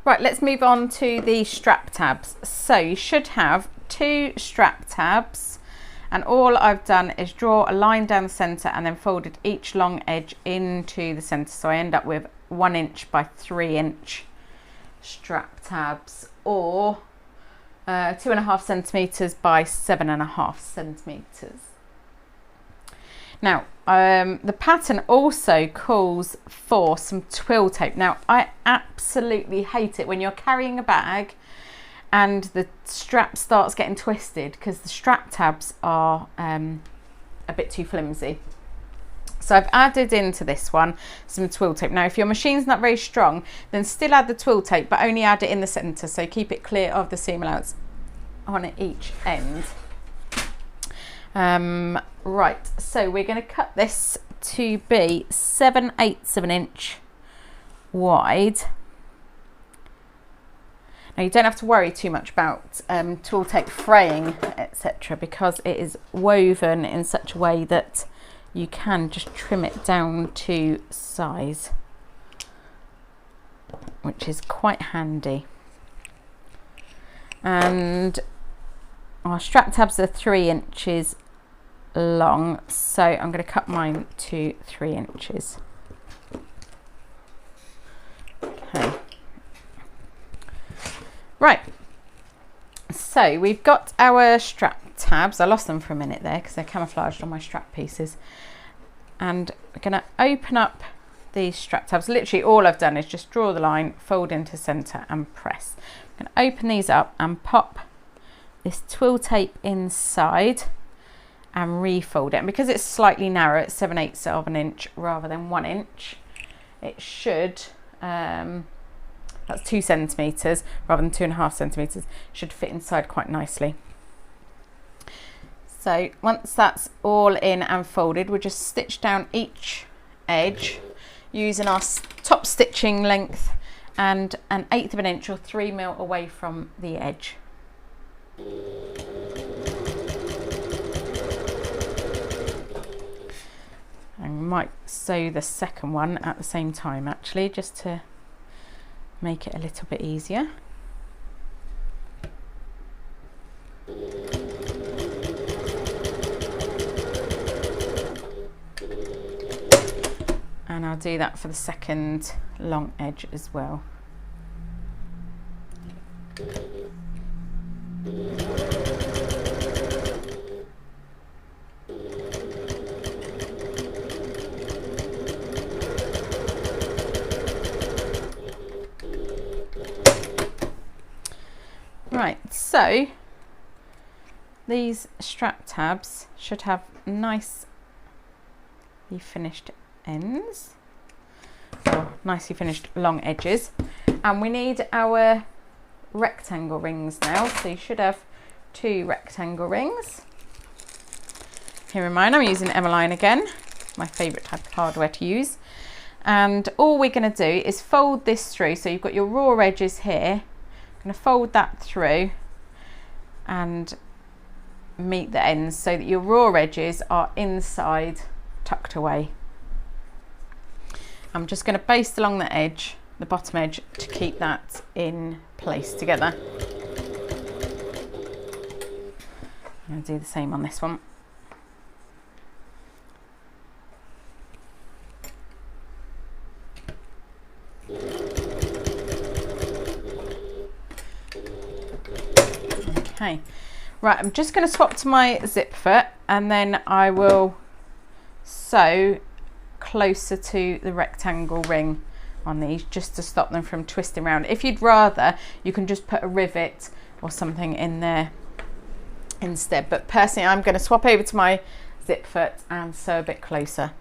Right, let's move on to the strap tabs. So you should have 2 strap tabs, and all I've done is draw a line down the centre and then folded each long edge into the centre. So I end up with 1 inch by 3 inch strap tabs, or 2.5 centimetres by 7.5 centimetres. Now, the pattern also calls for some twill tape. Now, I absolutely hate it when you're carrying a bag and the strap starts getting twisted, because the strap tabs are a bit too flimsy. So I've added into this one some twill tape. Now, if your machine's not very strong, then still add the twill tape, but only add it in the centre, so keep it clear of the seam allowance on each end. Right, so we're going to cut this to be 7/8 of an inch wide. Now, you don't have to worry too much about twill tape fraying, etc., because it is woven in such a way that you can just trim it down to size, which is quite handy. And our strap tabs are 3 inches long, so I'm going to cut mine to 3 inches. Okay. Right, so we've got our strap tabs. I lost them for a minute there because they're camouflaged on my strap pieces. And we're going to open up these strap tabs. Literally all I've done is just draw the line, fold into centre and press. I'm going to open these up and pop this twill tape inside and refold it. And because it's slightly narrow, it's 7/8 of an inch rather than 1 inch, it should, that's 2 centimetres rather than 2.5 centimetres, should fit inside quite nicely. So once that's all in and folded, we'll just stitch down each edge using our top stitching length and 1/8 of an inch or 3mm away from the edge. I might sew the second one at the same time, actually, just to make it a little bit easier. And I'll do that for the second long edge as well. Right, so these strap tabs should have nicely finished ends, or nicely finished long edges, and we need our rectangle rings now. So you should have 2 rectangle rings. Here in mine, I'm using Emmeline again, my favourite type of hardware to use. And all we're going to do is fold this through. So you've got your raw edges here. I'm going to fold that through and meet the ends so that your raw edges are inside, tucked away. I'm just going to baste along the edge, the bottom edge, to keep that in place together. I'm going to do the same on this one. Okay, right, I'm just going to swap to my zip foot and then I will sew closer to the rectangle ring on these, just to stop them from twisting around. If you'd rather, you can just put a rivet or something in there instead, but personally I'm going to swap over to my zip foot and sew a bit closer.